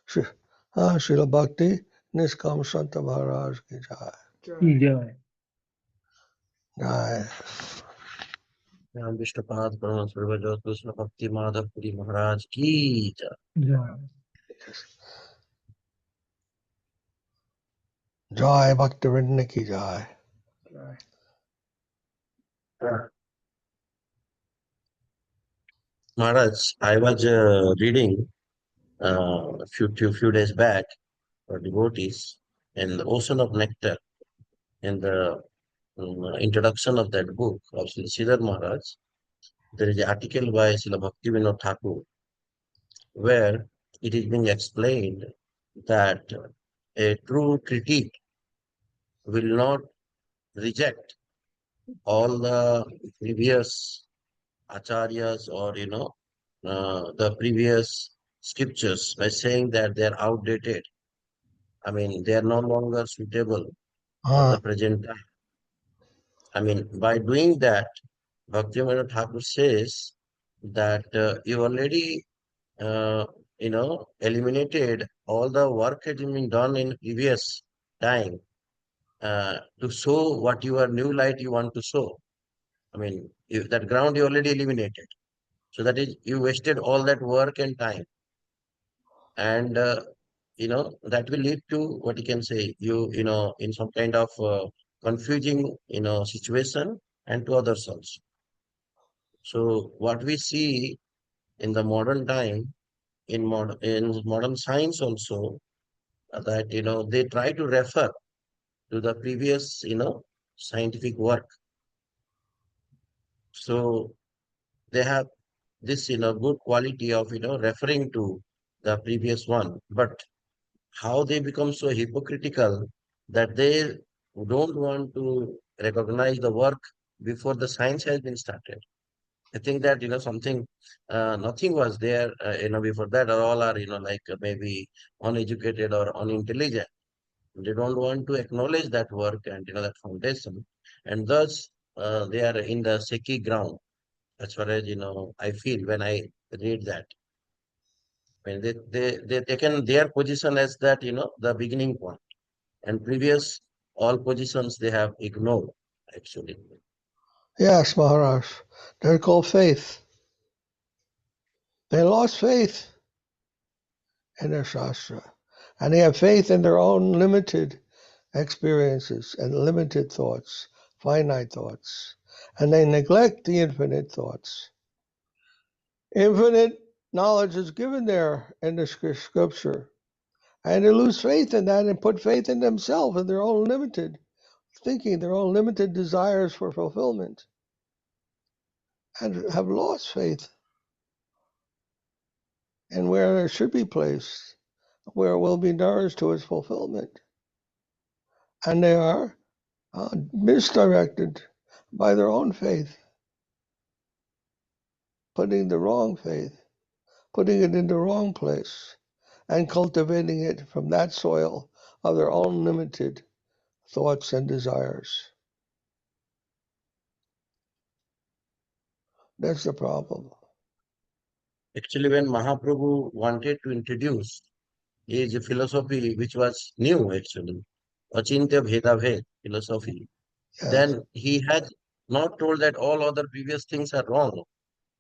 Srila Bhakti Niskama Shanta Maharaj ki Jai. Jai. Jai. Jai. Ram Vishnupad Parama Srila Bhakti Madhava Puri Maharaj ki jai. Jai. Jai Bhakti Vrinda ki Jai. Jai. Maharaj, I was reading a few days back for devotees in the Ocean of Nectar, in the introduction of that book of Srila Sridhar Maharaj. There is an article by Srila Bhakti Vinod Thakur where it is being explained that a true critique will not reject all the previous acharyas or the previous scriptures by saying that they are outdated. I mean, they are no longer suitable for the present time. I mean, by doing that, Bhaktivinoda Thakur says that you already, uh, eliminated all the work that has been done in previous time to show what your new light you want to show. I mean, that ground you already eliminated. So that is, you wasted all that work and time. And, that will lead to what you can say, in some kind of confusing, situation and to others also. So what we see in the modern time, in modern science also, that, they try to refer to the previous, scientific work. So they have this, good quality of, referring to the previous one. But how they become so hypocritical that they don't want to recognize the work before the science has been started. I think that, something, nothing was there, before that, or all are, like maybe uneducated or unintelligent. They don't want to acknowledge that work and, that foundation. And thus, they are in the shaky ground, as far as, I feel when I read that. When they taken their position as that, the beginning point. And previous, all positions they have ignored, actually. Yes, Maharaj. They're called faith. They lost faith in their Shastra. And they have faith in their own limited experiences and limited thoughts, finite thoughts. And they neglect the infinite thoughts. Infinite knowledge is given there in the scripture. And they lose faith in that and put faith in themselves and their own limited thinking, their own limited desires for fulfillment. And have lost faith in where it should be placed, where it will be nourished to its fulfillment. And they are misdirected by their own faith, putting the wrong faith, putting it in the wrong place, and cultivating it from that soil of their own limited thoughts and desires. That's the problem. Actually, when Mahaprabhu wanted to introduce his philosophy, which was new actually, Achintya Bheda Bhed philosophy, Yes. then he had not told that all other previous things are wrong.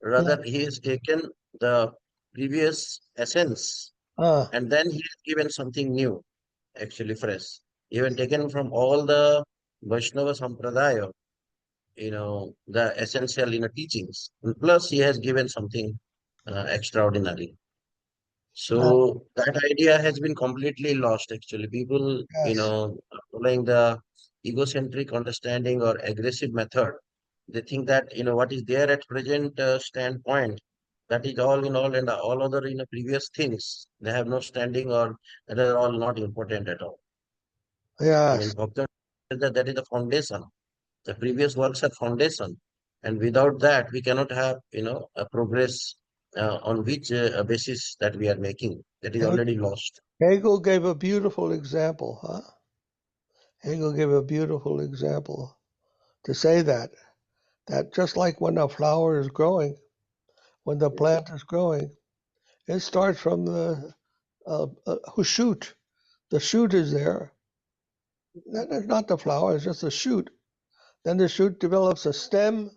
Rather, he has taken the previous essence and then he has given something new, actually fresh. Even taken from all the Vaishnava Sampradaya, the essential, teachings. And plus, he has given something extraordinary. So that idea has been completely lost, actually. People, Yes. following the egocentric understanding or aggressive method, they think that, what is there at present standpoint, that is all in all, and all other, previous things, they have no standing or that are all not important at all. I Yes. mean, Bhakti says that is the foundation. The previous works are foundation. And without that, we cannot have, a progress on which basis that we are making. That is already lost. Hegel gave a beautiful example, Hegel gave a beautiful example to say that just like when a flower is growing, when the plant is growing, it starts from the shoot. The shoot is there. That is not the flower, it's just a shoot. Then the shoot develops a stem,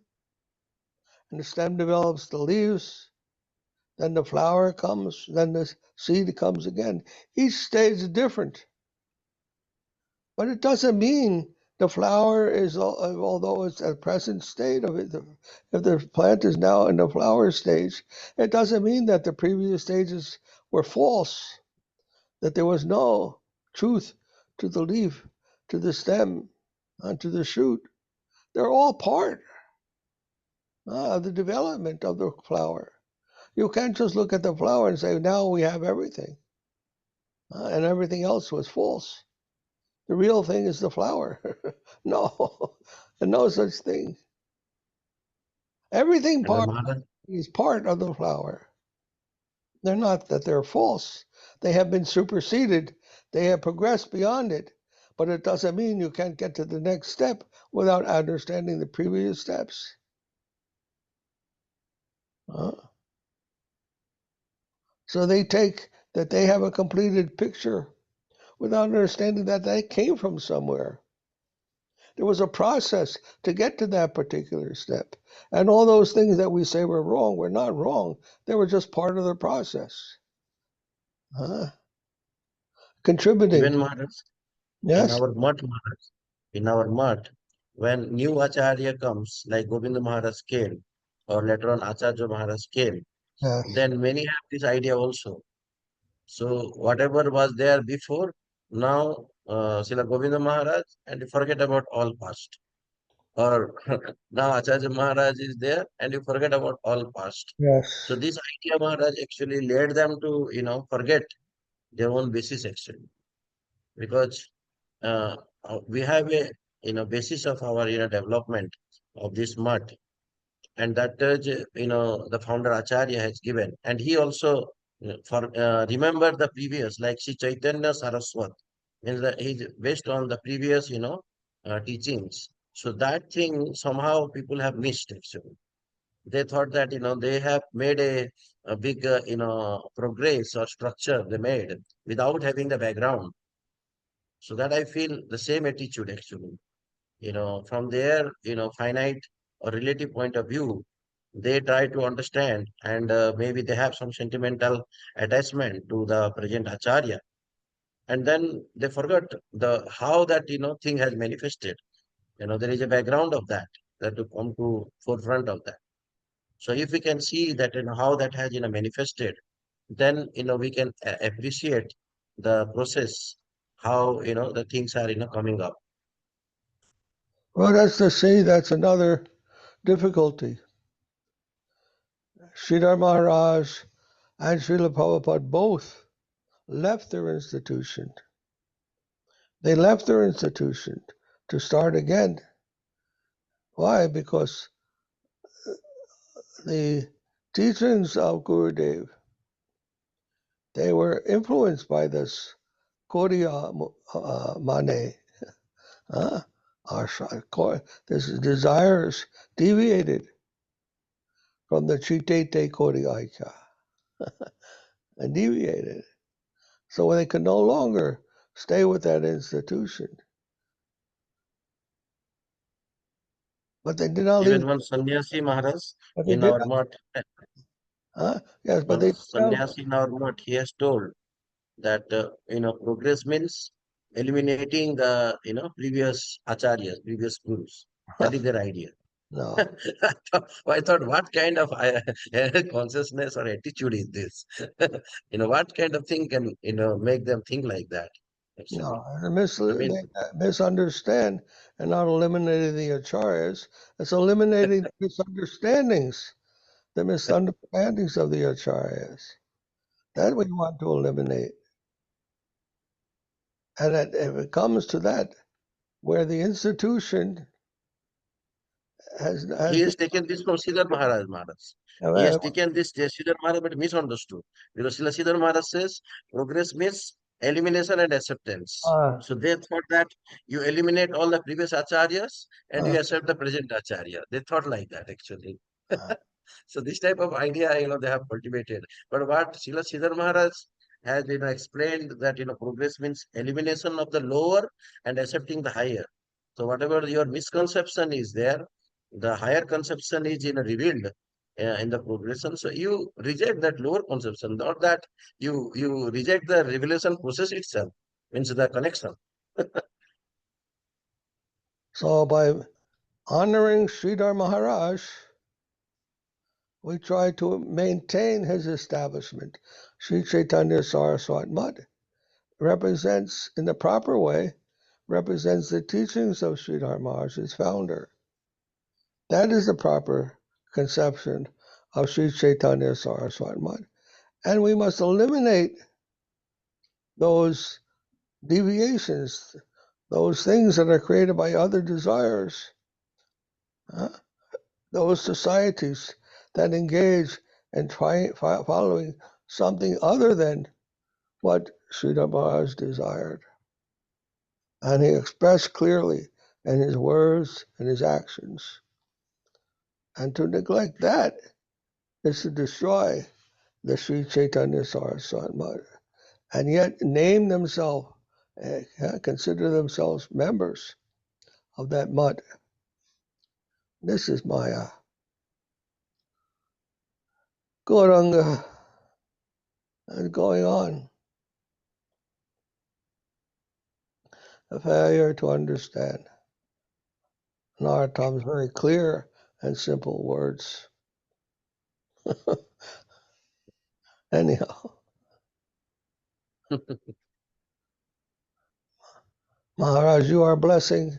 and the stem develops the leaves. Then the flower comes, then the seed comes again. Each stage is different. But it doesn't mean the flower is, although it's a present state of it, if the plant is now in the flower stage, it doesn't mean that the previous stages were false, that there was no truth to the leaf, to the stem, and to the shoot. They're all part of the development of the flower. You can't just look at the flower and say, now we have everything, and everything else was false. The real thing is the flower. No, no such thing. Everything is part of the flower. They're not that they're false. They have been superseded. They have progressed beyond it. But it doesn't mean you can't get to the next step without understanding the previous steps. So they take that they have a completed picture without understanding that they came from somewhere. There was a process to get to that particular step. And all those things that we say were wrong were not wrong. They were just part of the process. Contributing. Even Maharaj, Yes? in our mud, when new Acharya comes, like Govinda Maharaj came, or later on Acharya Maharaj came, Yes. then many have this idea also. So whatever was there before, now Srila Govinda Maharaj, and you forget about all past. Or now Acharya Maharaj is there, and you forget about all past. Yes. So this idea Maharaj actually led them to, forget their own basis actually. Because we have a, basis of our, development of this mud. And that, the founder Acharya has given. And he also, remember the previous, like Sri Chaitanya Saraswat, he's based on the previous, teachings. So that thing somehow people have missed actually. They thought that, they have made a big, progress or structure they made without having the background. So that I feel the same attitude actually, from their, finite or relative point of view, they try to understand, and maybe they have some sentimental attachment to the present Acharya. And then they forgot how that, thing has manifested. There is a background of that to come to forefront of that. So if we can see that, how that has, manifested, then, we can appreciate the process, how, the things are, coming up. Well, that's to say, that's another difficulty. Sridhar Maharaj and Srila Prabhupada both left their institution. They left their institution to start again. Why? Because the teachings of Gurudev, they were influenced by this Koriya Mane. This desires deviated from the Chitete Koriya and deviated. So they could no longer stay with that institution. But they did not leave. Even one sannyasi Maharaj But they in did our mठ, yes, but one they sannyasi in our mठ, he has told that, progress means eliminating the, previous acharyas, previous gurus. That is their idea. no. I thought, what kind of consciousness or attitude is this? What kind of thing can, make them think like that? Actually, No, I mean, they misunderstand and not eliminating the acharyas. It's eliminating the misunderstandings of the acharyas. That we want to eliminate. And if it comes to that, where the institution he has taken this from Sridhar Maharaj. He has taken this Sridhar Maharaj, but misunderstood. Because Sridhar Maharaj says progress means elimination and acceptance. Ah, So they thought that you eliminate all the previous acharyas and you ah, accept the present acharya. They thought like that actually. ah. So this type of idea, they have cultivated. But what Srila Sridhar Maharaj has, explained that, progress means elimination of the lower and accepting the higher. So whatever your misconception is there, the higher conception is, revealed in the progression. So you reject that lower conception, not that you reject the revelation process itself, means the connection. So by honoring Sridhar Maharaj, we try to maintain his establishment. Sri Chaitanya Saraswat Mad represents, in the proper way, represents the teachings of Sridhar Maharaj, his founder. That is the proper conception of Sri Chaitanya Saraswat Mad. And we must eliminate those deviations, those things that are created by other desires, those societies that engage in following something other than what Sridhar Maharaj desired. And he expressed clearly in his words and his actions. And to neglect that is to destroy the Sri Chaitanya Saraswat Mad, and yet name themselves, consider themselves members of that mud. This is Maya. Gauranga is going on. A failure to understand. Narottam's very clear and simple words. Anyhow, Maharaj, you are blessing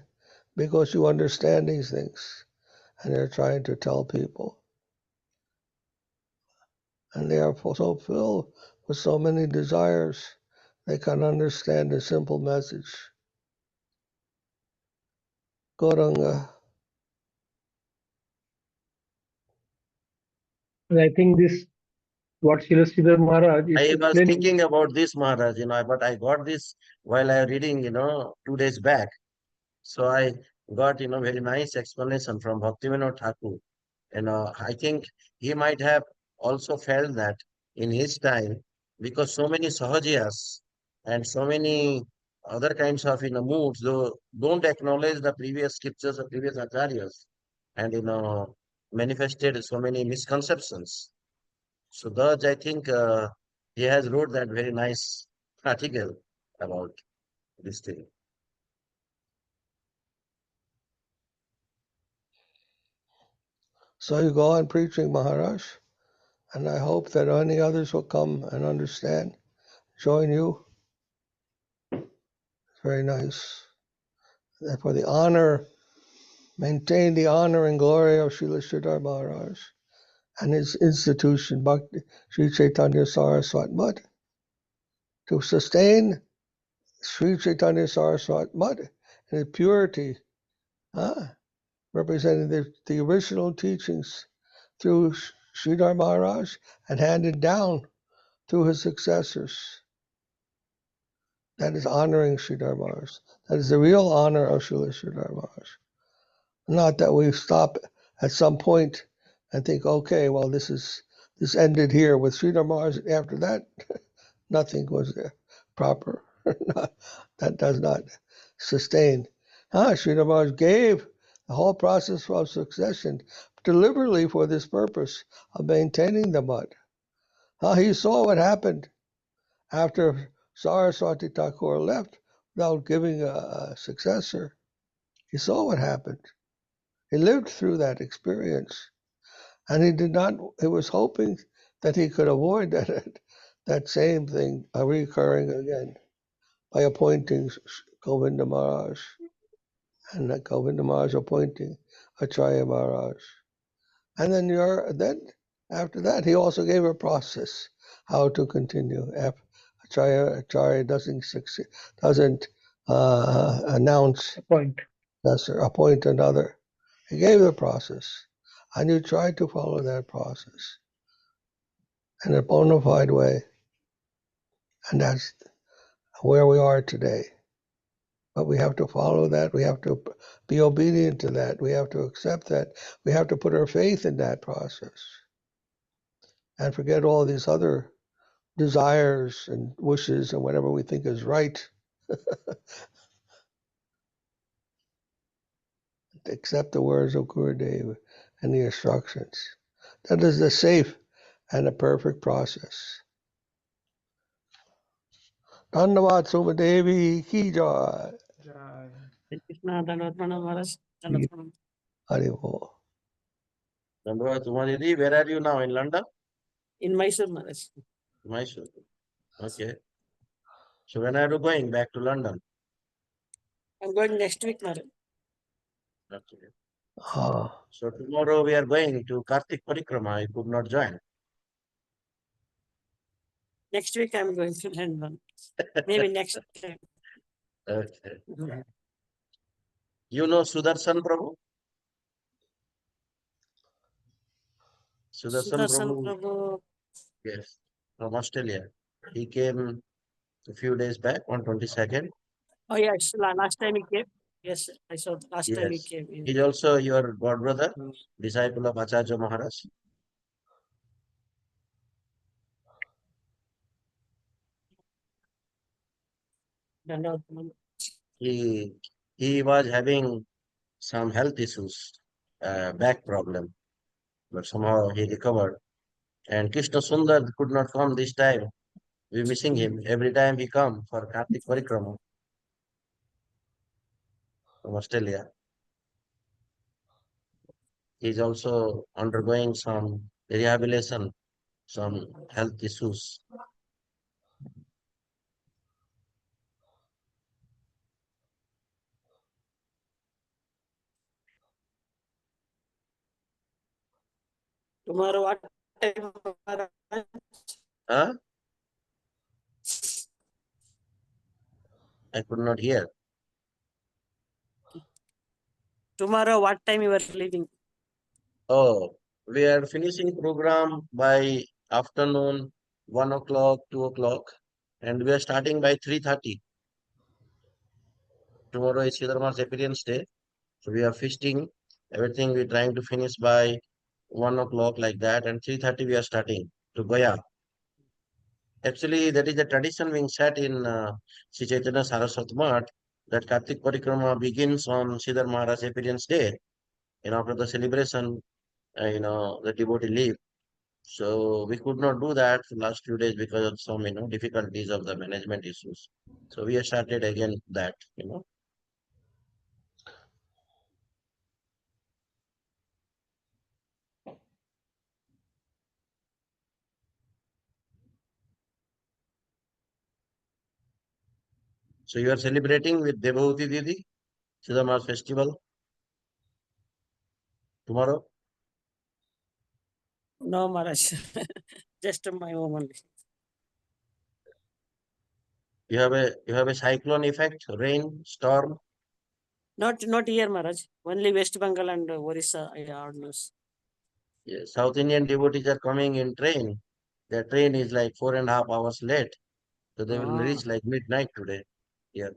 because you understand these things, and you're trying to tell people. And they are so filled with so many desires, they can understand the simple message. Gauranga. And I think this, what Srila Sridhar Maharaj is I was explaining, thinking about this, Maharaj, but I got this while I reading, 2 days back. So I got, very nice explanation from Bhaktivinoda Thakur. I think he might have also felt that in his time, because so many sahajiyas and so many other kinds of, moods, though, don't acknowledge the previous scriptures of previous acharyas and, manifested so many misconceptions. So thus, I think he has wrote that very nice article about this thing. So you go on preaching, Maharaj, and I hope that any others will come and understand, join you. It's very nice. And for the honor, maintain the honor and glory of Srila Sridhar Maharaj and his institution, Bhakti Sri Chaitanya Saraswat Mad, to sustain Sri Chaitanya Saraswat Mad and its purity, representing the original teachings through Sridhar Maharaj and handed down to his successors. That is honoring Sridhar Maharaj. That is the real honor of Srila Sridhar Maharaj. Not that we stop at some point and think, okay, well, this ended here with Sridhar Maharaj. After that, nothing was there proper. That does not sustain. Sridhar Maharaj gave the whole process of succession deliberately for this purpose of maintaining the mud. He saw what happened after Saraswati Thakur left without giving a successor. He saw what happened. He lived through that experience, and he was hoping that he could avoid that same thing recurring again by appointing Govinda Maharaj, and Govinda Maharaj appointing Acharya Maharaj. And then after that, he also gave a process how to continue. Acharya doesn't announce point. appoint another. He gave the process, and you try to follow that process in a bona fide way, and that's where we are today. But we have to follow that. We have to be obedient to that. We have to accept that. We have to put our faith in that process and forget all these other desires and wishes and whatever we think is right. Accept the words of Gurudev and the instructions. That is the safe and a perfect process. Dhanyavad Sumadevi ki jai. Jai. Krishna, Dhanavad Pranam Maharaj. Dhanavad Pranam. Haribol. Dandavad Umadidi, where are you now? In London? In Mysore, Maharaj. Mysore. Okay. So when are you going back to London? I'm going next week, Maharaj. Okay. Ah, So tomorrow we are going to Kartik Parikrama. I could not join. Next week I'm going to London. Maybe next time. Okay. You know Sudarshan Prabhu? Sudarshan Sudarshan Prabhu, Prabhu. yes, from Australia. He came a few days back on 22nd. Oh, yes. Last time he came. Yes, I saw last time he Yes. came. Yeah. He's also your god brother, disciple of Acharya Maharaj. Dhanavad Pranam. He was having some health issues, back problem, but somehow he recovered. And Krishna Sundar could not come this time. We're missing him every time he come for Kartik Parikrama from Australia. He's also undergoing some rehabilitation, some health issues. Tomorrow what time, Maharaj? Huh? I could not hear. Tomorrow what time you are leaving? Oh, we are finishing program by afternoon, 1 o'clock, 2 o'clock, and we are starting by 3:30. Tomorrow is Sridhar's appearance day, so we are feasting. Everything we're trying to finish by 1 o'clock like that, and 3:30 we are starting to Gaya. Actually, that is the tradition being set in Sri Chaitanya Saraswat Math, that Kartik Parikrama begins on Sridhar Maharaj appearance day, and after the celebration, the devotee leave. So we could not do that for last few days because of some, difficulties of the management issues. So we have started again that. So you are celebrating with Devotee Didi, Siddhamar festival tomorrow. No, Maharaj. Just my home only. You have a cyclone effect, rain, storm. Not here, Maharaj. Only West Bengal and Orissa I heard news. Yes, South Indian devotees are coming in train. The train is like 4.5 hours late. So they will Ah, reach like midnight today. Yeah.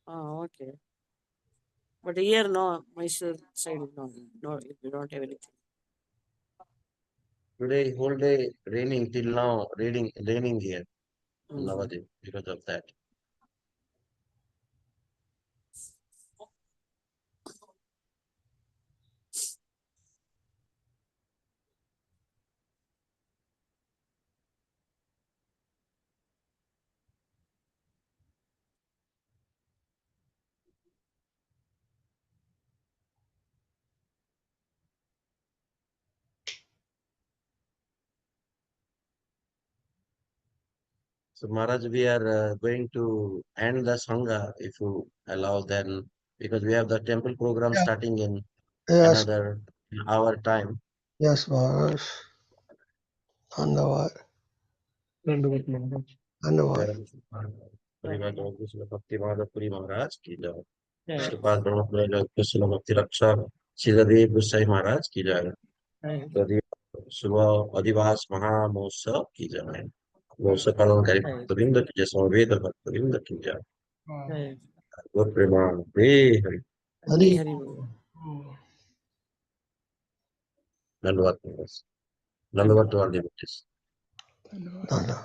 okay. But here no, Mysore side no, we don't have anything. Today whole day raining till now, raining here in Mhm. Navadip because of that. So Maharaj, we are going to end the Sangha if you allow then, because we have the temple program yeah. starting in Yes, another hour time. yes, Maharaj. Dhanyavad. Dhanavad Maharaj. Dhanyavad. Srila Bhakti Puri Maharaj ki jai. Yeah. Sripad Srila Bhakti Rakshak Sridhara Goswami Maharaj ki jai. Yeah. Adivas Mahamotsav ki jai. Mosakalangari Jai. Bhaktavinda ki jai, Samaveda Bhaktavinda ki jai. Wow. Jai. Gaur Preman, Hare Hare. Hari Hari. Hari Bol. Ooh. Dandavat Maharaj. Dandavat to all devotees. I know. No, no.